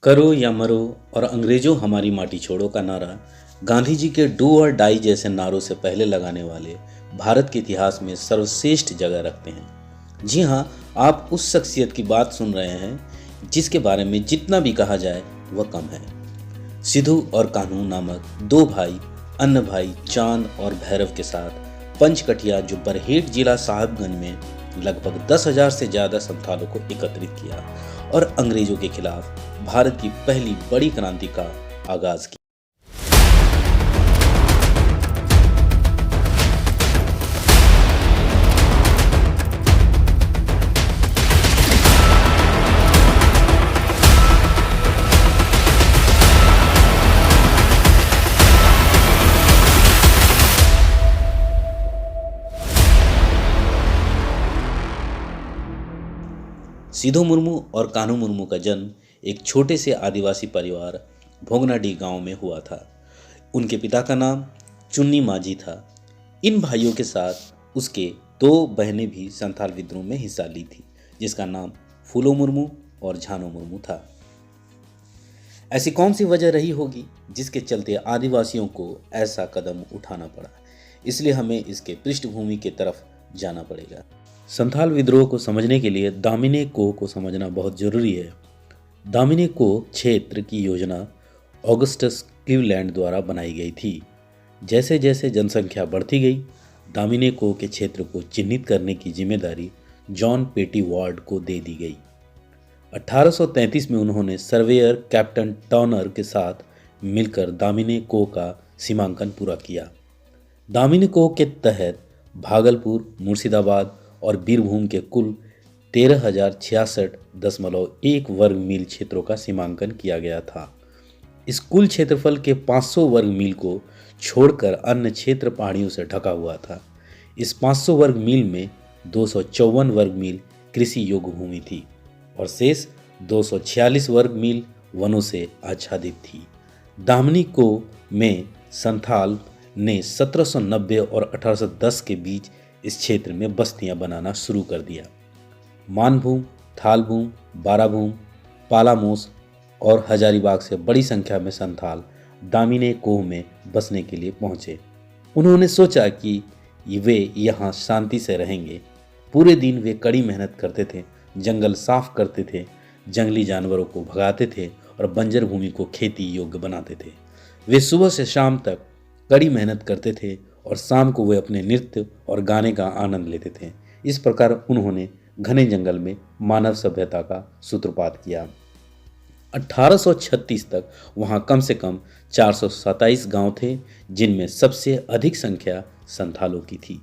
करो या मरो और अंग्रेजों हमारी माटी छोड़ो का नारा गांधी जी के डू और डाई जैसे नारों से पहले लगाने वाले भारत के इतिहास में सर्वश्रेष्ठ जगह रखते हैं। जी हाँ, आप उस शख्सियत की बात सुन रहे हैं जिसके बारे में जितना भी कहा जाए वह कम है। सिद्धू और कान्हू नामक दो भाई, अन्य भाई चांद और भैरव के साथ पंचकठिया जो बरहेट जिला साहिबगंज में लगभग 10,000 से ज्यादा संथालों को एकत्रित किया और अंग्रेजों के खिलाफ भारत की पहली बड़ी क्रांति का आगाज किया। सिद्धू मुर्मू और कान्हू मुर्मू का जन्म एक छोटे से आदिवासी परिवार भोगनाडीह गांव में हुआ था। उनके पिता का नाम चुन्नी माझी था। इन भाइयों के साथ उसके दो बहनें भी संथाल विद्रोह में हिस्सा ली थी, जिसका नाम फूलो मुर्मू और झानो मुर्मू था। ऐसी कौन सी वजह रही होगी जिसके चलते आदिवासियों को ऐसा कदम उठाना पड़ा, इसलिए हमें इसके पृष्ठभूमि की तरफ जाना पड़ेगा। संथाल विद्रोह को समझने के लिए दामिनी कोह को समझना बहुत जरूरी है। दामिनी कोह क्षेत्र की योजना ऑगस्टस क्लीवलैंड द्वारा बनाई गई थी। जैसे जैसे जनसंख्या बढ़ती गई, दामिनी कोह के क्षेत्र को चिन्हित करने की जिम्मेदारी जॉन पेटी वार्ड को दे दी गई। 1833 में उन्होंने सर्वेयर कैप्टन टर्नर के साथ मिलकर दामिनी कोह का सीमांकन पूरा किया। दामिनी कोह के तहत भागलपुर, मुर्शिदाबाद और बीरभूम के कुल 13,066.1 वर्ग मील क्षेत्रों का सीमांकन किया गया था। इस कुल क्षेत्रफल के 500 वर्ग मील को छोड़कर अन्य क्षेत्र पहाड़ियों से ढका हुआ था। इस 500 वर्ग मील में 254 वर्ग मील कृषि योग्य भूमि थी और शेष 246 वर्ग मील वनों से आच्छादित थी। दामिनी कोह में संथाल ने 1790 और 1810 के बीच इस क्षेत्र में बस्तियां बनाना शुरू कर दिया। मानभूम, थालभूम, बाराभूम, पालामोस और हजारीबाग से बड़ी संख्या में संथाल दामिनी कोह में बसने के लिए पहुंचे। उन्होंने सोचा कि वे यहाँ शांति से रहेंगे। पूरे दिन वे कड़ी मेहनत करते थे, जंगल साफ करते थे, जंगली जानवरों को भगाते थे और बंजर भूमि को खेती योग्य बनाते थे। वे सुबह से शाम तक कड़ी मेहनत करते थे और शाम को वे अपने नृत्य और गाने का आनंद लेते थे। इस प्रकार उन्होंने घने जंगल में मानव सभ्यता का सूत्रपात किया। 1836 तक वहां कम से कम 427 गांव थे, जिनमें सबसे अधिक संख्या संथालों की थी।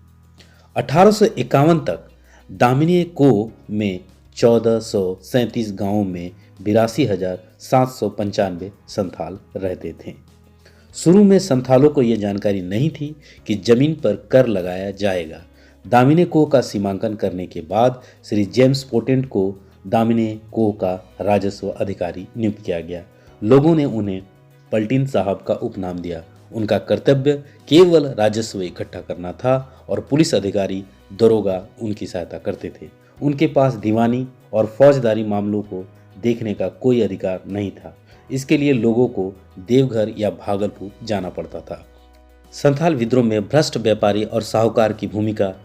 1851 तक दामिनी कोह में 1437 गांवों में 82,795 संथाल रहते थे। शुरू में संथालों को यह जानकारी नहीं थी कि जमीन पर कर लगाया जाएगा। दामिनी कोह का सीमांकन करने के बाद श्री जेम्स पोटेंट को दामिनी कोह का राजस्व अधिकारी नियुक्त किया गया। लोगों ने उन्हें पलटिन साहब का उपनाम दिया। उनका कर्तव्य केवल राजस्व इकट्ठा करना था और पुलिस अधिकारी दरोगा उनकी सहायता करते थे। उनके पास दीवानी और फौजदारी मामलों को देखने का कोई अधिकार नहीं था। इसके लिए लोगों को देवघर या भागलपुर जाना पड़ता था। संथाल विद्रोह में भ्रष्ट व्यापारी और साहूकार की भूमिका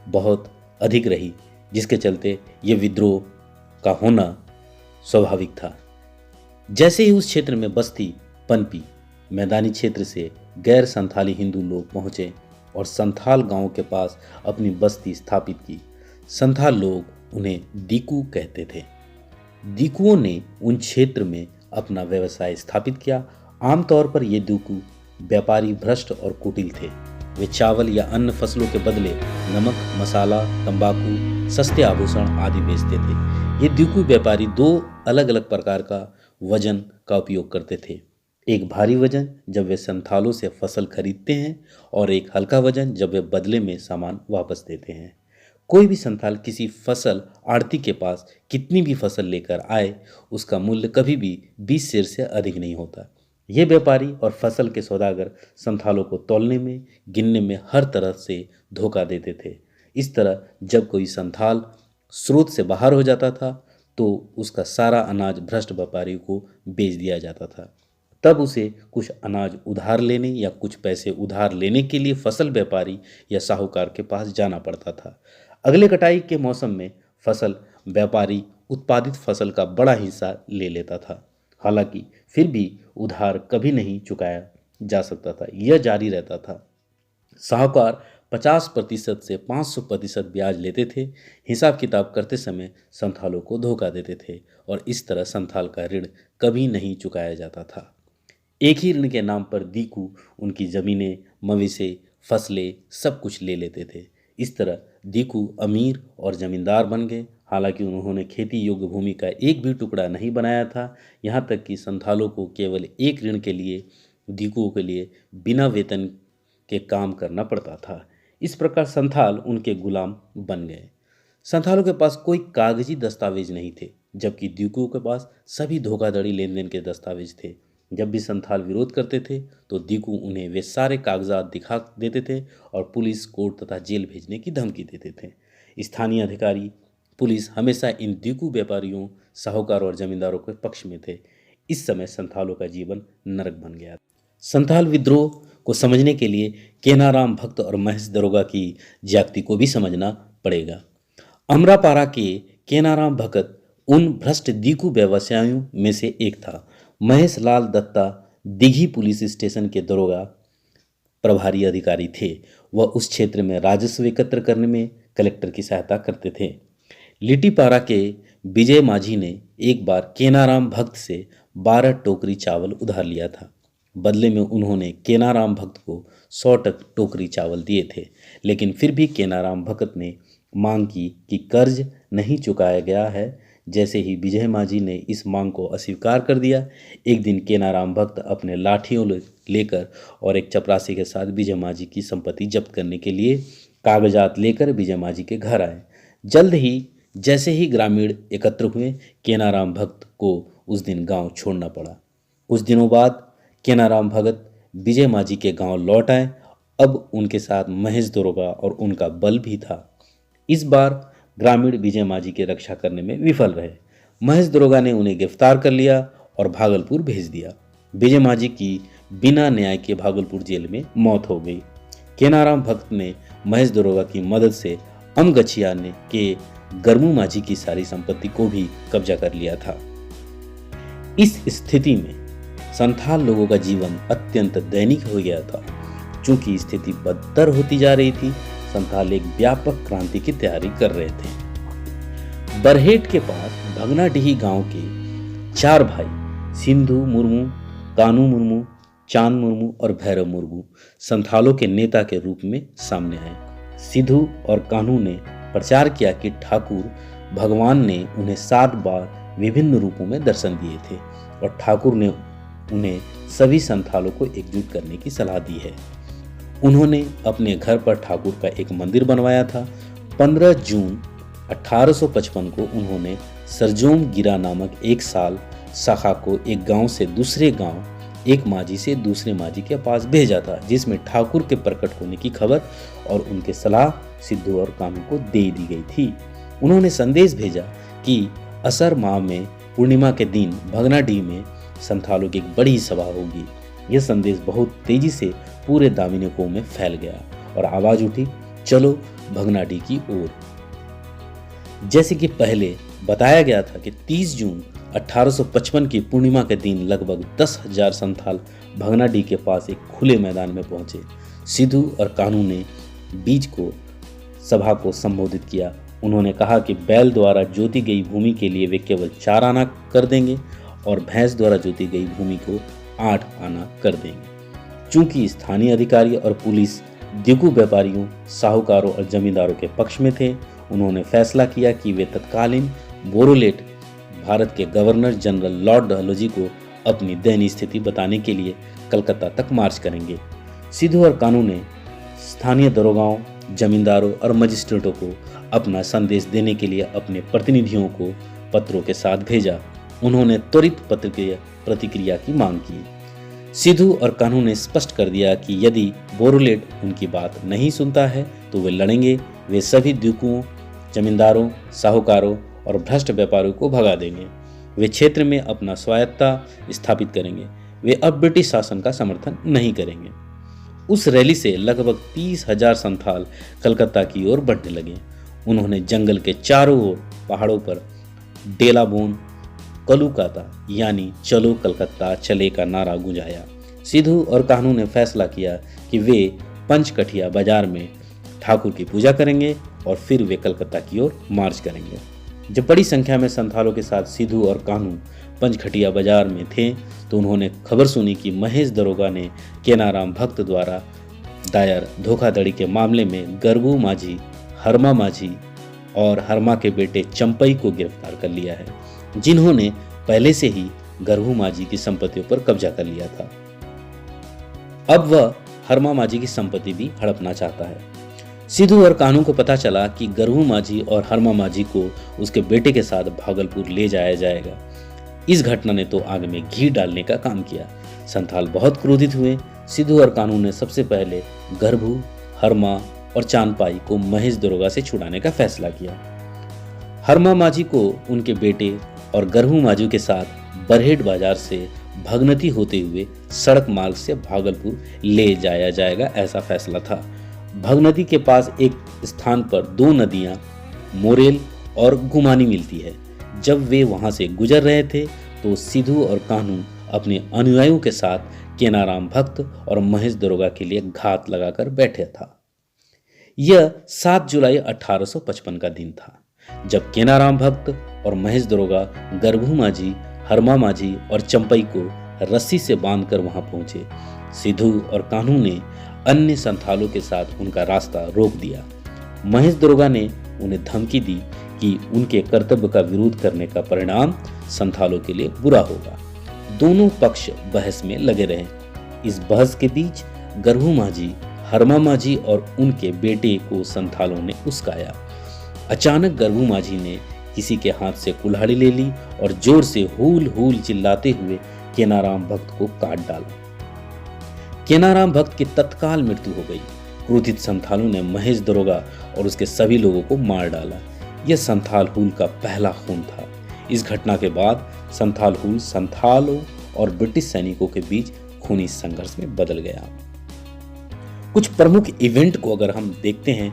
बहुत अधिक रही, जिसके चलते ये विद्रोह का होना स्वाभाविक था। जैसे ही उस क्षेत्र में बस्ती पनपी, मैदानी क्षेत्र से गैर संथाली हिंदू लोग पहुंचे और संथाल गांव के पास अपनी बस्ती स्थापित की। संथाल लोग उन्हें दीकू कहते थे। दीकुओं ने उन क्षेत्र में अपना व्यवसाय स्थापित किया। आमतौर पर ये दीकू व्यापारी भ्रष्ट और कुटिल थे। वे चावल या अन्य फसलों के बदले नमक, मसाला, तंबाकू, सस्ते आभूषण आदि बेचते थे। ये दीकू व्यापारी दो अलग अलग प्रकार का वजन का उपयोग करते थे। एक भारी वजन जब वे संथालों से फसल खरीदते हैं और एक हल्का वजन जब वे बदले में सामान वापस देते हैं। कोई भी संथाल किसी फसल आढ़ती के पास कितनी भी फसल लेकर आए, उसका मूल्य कभी भी 20 सेर से अधिक नहीं होता। ये व्यापारी और फसल के सौदागर संथालों को तौलने में, गिनने में हर तरह से धोखा देते थे। इस तरह जब कोई संथाल स्रोत से बाहर हो जाता था तो उसका सारा अनाज भ्रष्ट व्यापारी को बेच दिया जाता था। तब उसे कुछ अनाज उधार लेने या कुछ पैसे उधार लेने के लिए फसल व्यापारी या साहूकार के पास जाना पड़ता था। अगले कटाई के मौसम में फसल व्यापारी उत्पादित फसल का बड़ा हिस्सा ले लेता था। हालांकि फिर भी उधार कभी नहीं चुकाया जा सकता था, यह जारी रहता था। साहूकार 50% से 500% ब्याज लेते थे। हिसाब किताब करते समय संथालों को धोखा देते थे और इस तरह संथाल का ऋण कभी नहीं चुकाया जाता था। एक ही ऋण के नाम पर दीकू उनकी जमीनें, मवेशी, फसलें सब कुछ ले लेते थे। इस तरह दीकू अमीर और जमींदार बन गए। हालांकि उन्होंने खेती योग्य भूमि का एक भी टुकड़ा नहीं बनाया था। यहाँ तक कि संथालों को केवल एक ऋण के लिए दीकुओं के लिए बिना वेतन के काम करना पड़ता था। इस प्रकार संथाल उनके गुलाम बन गए। संथालों के पास कोई कागजी दस्तावेज नहीं थे, जबकि दीकुओं के पास सभी धोखाधड़ी लेन देन के दस्तावेज थे। जब भी संथाल विरोध करते थे तो दीकू उन्हें वे सारे कागजात दिखा देते थे और पुलिस, कोर्ट तथा जेल भेजने की धमकी देते थे। स्थानीय अधिकारी, पुलिस हमेशा इन दीकू व्यापारियों, साहूकारों और जमींदारों के पक्ष में थे। इस समय संथालों का जीवन नरक बन गया। संथाल विद्रोह को समझने के लिए केनाराम भक्त और महेश दरोगा की ज्यादती को भी समझना पड़ेगा। अमरापारा के केनाराम भगत उन भ्रष्ट दीकू व्यवसायियों में से एक था। महेश लाल दत्ता दिघी पुलिस स्टेशन के दरोगा प्रभारी अधिकारी थे। वह उस क्षेत्र में राजस्व एकत्र करने में कलेक्टर की सहायता करते थे। लिटीपारा के विजय माझी ने एक बार केनाराम भक्त से 12 टोकरी चावल उधार लिया था। बदले में उन्होंने केनाराम भक्त को 100 टोकरी चावल दिए थे, लेकिन फिर भी केनाराम भक्त ने मांग की कि कर्ज नहीं चुकाया गया है। जैसे ही विजय माझी ने इस मांग को अस्वीकार कर दिया, एक दिन केनाराम भक्त अपने लाठियों लेकर और एक चपरासी के साथ विजय माझी की संपत्ति जब्त करने के लिए कागजात लेकर विजय माझी के घर आए। जल्द ही जैसे ही ग्रामीण एकत्र हुए, केनाराम भक्त को उस दिन गांव छोड़ना पड़ा। कुछ दिनों बाद केनाराम भगत विजय माझी के गांव लौट आए। अब उनके साथ महेश दरोगा और उनका बल भी था। इस बार ग्रामीण विजय माझी की रक्षा करने में विफल रहे। महेश दरोगा ने उन्हें गिरफ्तार कर लिया और भागलपुर भेज दिया। विजय माझी की बिना न्याय के भागलपुर जेल में मौत हो गई। केनाराम भक्त ने महेश दरोगा की मदद से अमगछिया ने के गरमू माझी की सारी संपत्ति को भी कब्जा कर लिया था। इस स्थिति में संथाल लोगों का जीवन अत्यंत दैनिक हो गया था। चूंकि स्थिति बदतर होती जा रही थी, संथाल एक व्यापक क्रांति की तैयारी कर रहे थे। बरहेट के पास भगनाडीही गांव के 4 भाई सिंधु मुर्मू, कानू मुर्मू, चांद मुर्मू और भैरव मुर्मू संथालों के नेता के रूप में सामने आए। सिंधु और कानू ने प्रचार किया कि ठाकुर भगवान ने उन्हें 7 बार विभिन्न रूपों में दर्शन दिए थे और ठाकुर ने उन्हें सभी संथालों को एकजुट करने की सलाह दी है। उन्होंने अपने घर पर ठाकुर का एक मंदिर बनवाया था। 15 जून 1855 को उन्होंने सरजोम गिरा नामक एक साल शाखा को एक गांव से दूसरे गांव, एक माझी से दूसरे माझी के पास भेजा था, जिसमें ठाकुर के प्रकट होने की खबर और उनके सलाह सिद्धू और कानू को दे दी गई थी। उन्होंने संदेश भेजा कि असर माह में पूर्णिमा के दिन भगनाडीह में संथालों की एक बड़ी सभा होगी। यह संदेश बहुत तेजी से पूरे दामिनी कौम में फैल गया और आवाज उठी, चलो भगनाडीह की ओर। जैसे कि पहले बताया गया था कि 30 जून 1855 की पूर्णिमा के दिन लगभग 10,000 संथाल भगनाडीह के पास एक खुले मैदान में पहुंचे। सिद्धू और कानू ने बीच को सभा को संबोधित किया। उन्होंने कहा कि बैल द्वारा जोती गई भूमि के लिए वे केवल 4 आना कर देंगे और भैंस द्वारा जोती गई भूमि को 8 आना कर देंगे। चूंकि स्थानीय अधिकारी और पुलिस दीकू व्यापारियों, साहूकारों और जमींदारों के पक्ष में थे, उन्होंने फैसला किया कि वे तत्कालीन बोरोलेट भारत के गवर्नर जनरल लॉर्ड डलहौजी को अपनी दयनीय स्थिति बताने के लिए कलकत्ता तक मार्च करेंगे। सिद्धू और कानू ने स्थानीय दरोगाओं, जमींदारों और मजिस्ट्रेटों को अपना संदेश देने के लिए अपने प्रतिनिधियों को पत्रों के साथ भेजा। उन्होंने त्वरित प्रतिक्रिया की मांग की। सिद्धू और कानू ने स्पष्ट कर दिया कि यदि बोरोलेट उनकी बात नहीं सुनता है तो वे लड़ेंगे। वे सभी दीकुओं, जमींदारों, साहूकारों और भ्रष्ट व्यापारियों को भगा देंगे। वे क्षेत्र में अपना स्वायत्ता स्थापित करेंगे। वे अब ब्रिटिश शासन का समर्थन नहीं करेंगे। उस रैली से लगभग 30,000 संथाल कलकत्ता की ओर बढ़ने लगे। उन्होंने जंगल के चारों ओर पहाड़ों पर डेलाबोन कलुकाता यानी चलो कलकत्ता चले का नारा गुंजाया। सिद्धू और कान्हू ने फैसला किया कि वे पंचकठिया बाजार में ठाकुर की पूजा करेंगे और फिर वे कलकत्ता की ओर मार्च करेंगे। जब बड़ी संख्या में संथालों के साथ सिद्धू और कान्हू पंचखटिया बाजार में थे तो उन्होंने खबर सुनी कि महेश दरोगा ने केनाराम भक्त द्वारा दायर धोखाधड़ी के मामले में गरबू माझी, हरमा माझी और हरमा के बेटे चंपई को गिरफ्तार कर लिया है, जिन्होंने पहले से ही गरबू माझी की संपत्तियों पर कब्जा कर लिया था। अब वह हरमा माझी की संपत्ति भी हड़पना चाहता है। सिद्धू और कान्हू को पता चला कि गरबू माझी और हरमा माझी को उसके बेटे के साथ भागलपुर ले जाया जाएगा। इस घटना ने तो आग में घी डालने का काम किया। संथाल बहुत क्रोधित हुए। सिद्धू और कान्हू ने सबसे पहले गरबू, हरमा और चांदपाई को महेश दरोगा से छुड़ाने का फैसला किया। हरमा माझी को उनके बेटे और गरबू माझी के साथ बरहेट बाजार से भगनती होते हुए सड़क मार्ग से भागलपुर ले जाया जाएगा, ऐसा फैसला था। भगनदी के पास एक स्थान पर दो नदियां मोरेल और गुमानी मिलती है। जब वे वहां से गुजर रहे थे तो सिद्धू और कान्हू अपने अनुयायियों के साथ केनाराम भक्त और महेश दरोगा के लिए घात लगाकर बैठे था। यह 7 जुलाई 1855 का दिन था जब केनाराम भक्त और महेश दरोगा गरबू माझी, हरमा माझी और चंपई को रस्सी से बांधकर वहां पहुंचे। सिद्धू और कान्हू ने अन्य संथालों के साथ उनका रास्ता रोक दिया। महेश दरोगा ने उन्हें धमकी दी कि उनके कर्तव्य का विरोध करने का परिणाम संथालों के लिए बुरा होगा। दोनों पक्ष बहस में लगे रहे। इस बहस के बीच गरबू माझी, हरमा माझी और उनके बेटे को संथालों ने उस्काया। अचानक गरबू माझी ने किसी के हाथ से कुल्हाड़ी ले ली और जोर से हूल हूल चिल्लाते हुए केनाराम भक्त को काट डाला। केनाराम भक्त की तत्काल मृत्यु हो गई। क्रोधित संथालों ने महेश दरोगा और उसके सभी लोगों को मार डाला। यह संथाल हूल का पहला खून था। इस घटना के बाद संथाल हूल संथालों और ब्रिटिश सैनिकों के बीच खूनी संघर्ष में बदल गया। कुछ प्रमुख इवेंट को अगर हम देखते हैं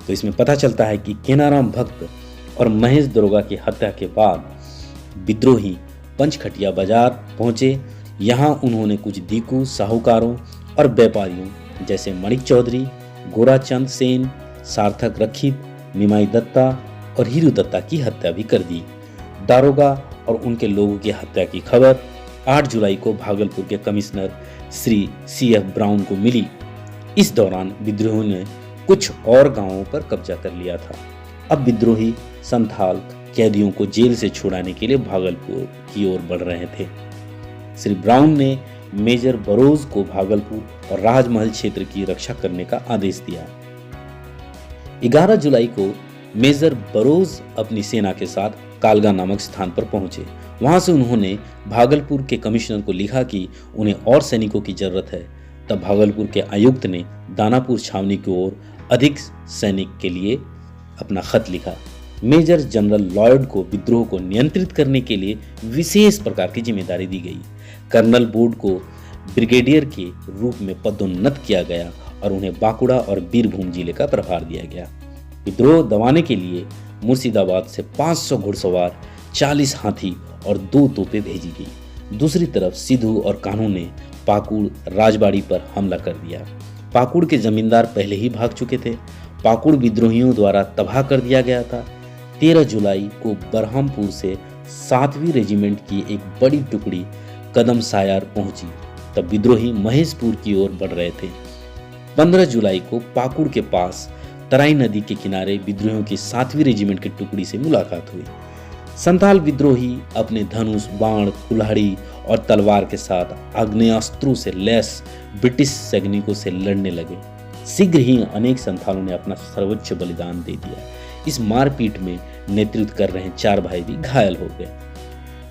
तो इसमें पता चलता है कि केनाराम भक्त और महेश दरोगा की हत्या के बाद विद्रोही पंचखटिया बाजार पहुंचे। यहाँ उन्होंने कुछ दीकू साहूकारों और व्यापारियों जैसे मणिक चौधरी, गोराचंद सेन, सार्थक रखित, निमाई दत्ता और हीरू दत्ता की हत्या भी कर दी। दारोगा और उनके लोगों की हत्या की खबर 8 जुलाई को भागलपुर के कमिश्नर श्री CF ब्राउन को मिली। इस दौरान विद्रोहियों ने कुछ और गांवों पर कब्जा कर लिया था। अब विद्रोही संथाल कैदियों को जेल से छुड़ाने के लिए भागलपुर की ओर बढ़ रहे थे। श्री ब्राउन ने मेजर बरोज को भागलपुर और राजमहल क्षेत्र की रक्षा करने का आदेश दिया। 11 जुलाई को मेजर बरोज अपनी सेना के साथ कालगा नामक स्थान पर पहुंचे। वहां से उन्होंने भागलपुर के कमिश्नर को लिखा कि उन्हें और सैनिकों की जरूरत है। तब भागलपुर के आयुक्त ने दानापुर छावनी की ओर अधिक सैनिक के लिए अपना खत लिखा। मेजर जनरल लॉयड को विद्रोह को नियंत्रित करने के लिए विशेष प्रकार की जिम्मेदारी दी गई। कर्नल बोर्ड को ब्रिगेडियर के रूप में पदोन्नत किया गया और उन्हें बांकुड़ा और बीरभूम जिले का प्रभार दिया गया। विद्रोह दबाने के लिए मुर्शिदाबाद से 500 घुड़सवार, 40 हाथी और 2 तोपें भेजी गई। दूसरी तरफ सिद्धू और कान्हू ने पाकुड़ राजबाड़ी पर हमला कर दिया। पाकुड़ के जमींदार पहले ही भाग चुके थे। पाकुड़ विद्रोहियों द्वारा तबाह कर दिया गया था। 13 जुलाई को बरहमपुर से 7वीं रेजिमेंट की एक बड़ी टुकड़ी कदम सायार पहुंची। तब विद्रोही महेशपुर की ओर बढ़ रहे थे। 15 जुलाई को पाकुड़ के पास तराई नदी के किनारे विद्रोहियों की 7वीं रेजिमेंट की टुकड़ी से मुलाकात हुई। संथाल विद्रोही अपने धनुष, बाण, कुल्हाड़ी और तलवार के साथ आग्नेयास्त्रों से लैस ब्रिटिश सैनिकों से लड़ने लगे। शीघ्र ही अनेक संथालों ने अपना सर्वोच्च बलिदान दे दिया। इस मारपीट में नेतृत्व कर रहे 4 भाई भी घायल हो गए।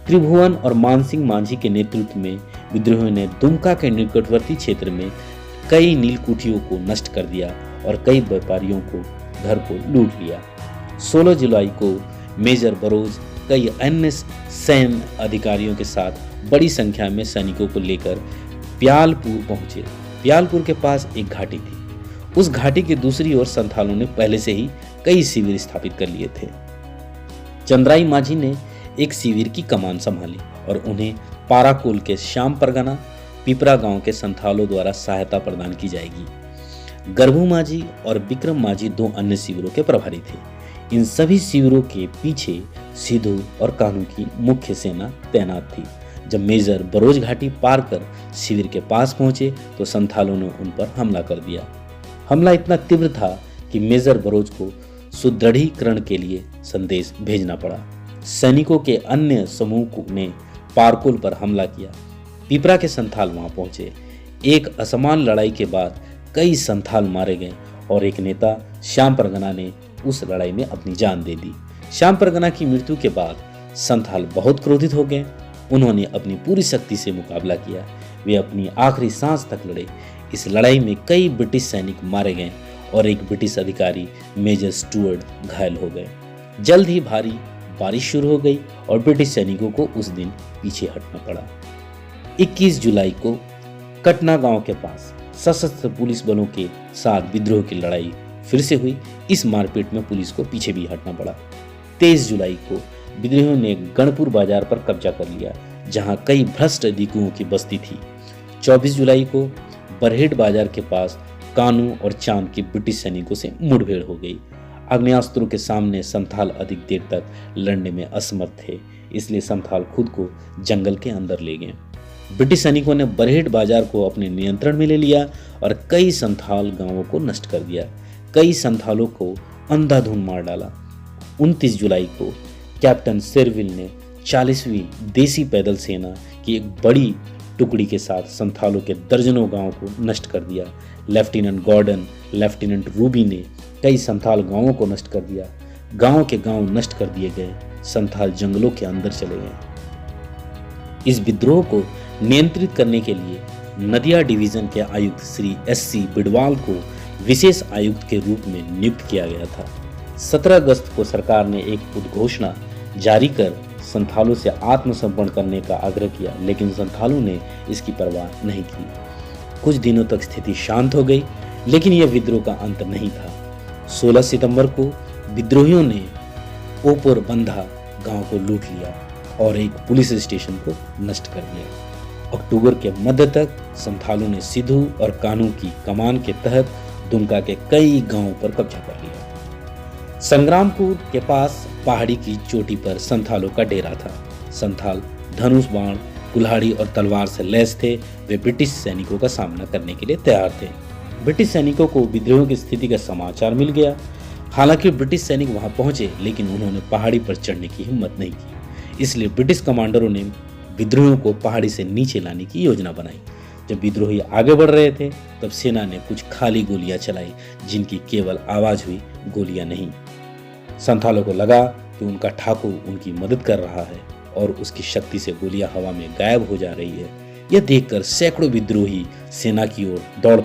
त्रिभुवन और मानसिंह मांझी के नेतृत्व में विद्रोहियों ने दुमका के निकटवर्ती क्षेत्र में कई नीलकुठियों को नष्ट कर दिया और कई व्यापारियों को घर को लूट लिया। 16 जुलाई को मेजर बरोज कई अन्य सैन्य अधिकारियों के साथ बड़ी संख्या में सैनिकों को लेकर प्यालपुर पहुंचे। प्यालपुर के पास एक घाटी थी। उस घाटी की दूसरी ओर संथालों ने पहले से ही कई शिविर स्थापित कर लिए थे। चंद्राई माझी ने एक शिविर की कमान संभाली और उन्हें पाराकोल के श्याम परगना पिपरा गांव के संथालों द्वारा सहायता प्रदान की जाएगी। गर्भू माझी और विक्रम माझी दो अन्य शिविरों के प्रभारी थे। इन सभी शिविरों के पीछे सिद्धू और कानू की मुख्य सेना तैनात थी। जब मेजर बरोज घाटी पार कर शिविर के पास पहुंचे तो संथालों ने उन पर हमला कर दिया। हमला इतना तीव्र था कि मेजर बरोज को सुदृढ़ीकरण के लिए संदेश भेजना पड़ा। सैनिकों के अन्य समूह ने पारकोल पर हमला किया। पिपरा के संथाल वहां पहुंचे। एक असमान लड़ाई के बाद कई संथाल मारे गए और एक नेता श्याम परगना ने उस लड़ाई में अपनी जान दे दी। श्याम परगना की मृत्यु के बाद संथाल बहुत क्रोधित हो गए। उन्होंने अपनी पूरी शक्ति से मुकाबला किया। वे अपनी आखिरी सांस तक लड़े। इस लड़ाई में कई ब्रिटिश सैनिक मारे गए और एक ब्रिटिश अधिकारी मेजर स्टुअर्ट घायल हो गए। जल्द ही भारी बारिश शुरू हो गई और ब्रिटिश सैनिकों को उस दिन पीछे हटना पड़ा। 21 जुलाई को कटना गांव के पास सशस्त्र पुलिस बलों के साथ विद्रोह की लड़ाई फिर से हुई। इस मारपीट में पुलिस को पीछे भी हटना पड़ा। 23 जुलाई को विद्रोहियों ने गणपुर बाजार पर कब्जा कर लिया, जहां कई भ्रष्ट अधिकारियों की बस्ती थी। 24 जुलाई को बरहेट बाजार के पास कानू और चांद की ब्रिटिश सैनिकों से मुठभेड़ हो गई। आग्नेयास्त्रों के सामने संथाल अधिक देर तक लड़ने में असमर्थ थे, इसलिए संथाल खुद को जंगल के अंदर ले गए। ब्रिटिश सैनिकों ने बरहेट बाजार को अपने नियंत्रण में ले लिया और कई संथाल गांवों को नष्ट कर दिया। कई संथालों को अंधाधुंध मार डाला। 29 जुलाई को कैप्टन सेरविल ने 40वीं देसी पैदल सेना की एक बड़ी टुकड़ी के साथ संथालों के दर्जनों गांवों को नष्ट कर दिया। लेफ्टिनेंट गॉर्डन, लेफ्टिनेंट रूबी ने कई संथाल गांवों को नष्ट कर दिया। गांव के गांव नष्ट कर दिए गए। संथाल जंगलों के अंदर चले गए। इस विद्रोह को नियंत्रित करने के लिए नदिया डिवीजन के आयुक्त श्री SC बिडवाल को विशेष आयुक्त के रूप में नियुक्त किया गया था। 17 अगस्त को सरकार ने एक उद्घोषणा जारी कर संथालों से आत्मसमर्पण करने का आग्रह किया, लेकिन संथालों ने इसकी परवाह नहीं की। कुछ दिनों तक स्थिति शांत हो गई, लेकिन यह विद्रोह का अंत नहीं था। 16 सितंबर को विद्रोहियों ने ओपुर बंधा गांव को लूट लिया और एक पुलिस स्टेशन को नष्ट कर दिया। अक्टूबर के मध्य तक संथालों ने सिद्धू और कानू की कमान के तहत दुमका के कई गांवों पर कब्जा कर लिया। संग्रामपुर के पास पहाड़ी की चोटी पर संथालों का डेरा था। संथाल धनुष, बाण, कुल्हाड़ी और तलवार से लैस थे। वे ब्रिटिश सैनिकों का सामना करने के लिए तैयार थे। ब्रिटिश सैनिकों को विद्रोह की स्थिति का समाचार मिल गया। हालांकि ब्रिटिश सैनिक वहां पहुंचे, लेकिन उन्होंने पहाड़ी पर चढ़ने की हिम्मत नहीं की। इसलिए ब्रिटिश कमांडरों ने विद्रोहियों को पहाड़ी से नीचे लाने की योजना बनाई। जब विद्रोही आगे बढ़ रहे थे, तब सेना ने कुछ खाली गोलियां चलाई, जिनकी केवल आवाज हुई, गोलियां नहीं। संथालों को लगा कि उनका ठाकुर उनकी मदद कर रहा है और उसकी शक्ति से गोलियां हवा में गायब हो जा रही है। यह देखकर सैकड़ों विद्रोही सेना की ओर दौड़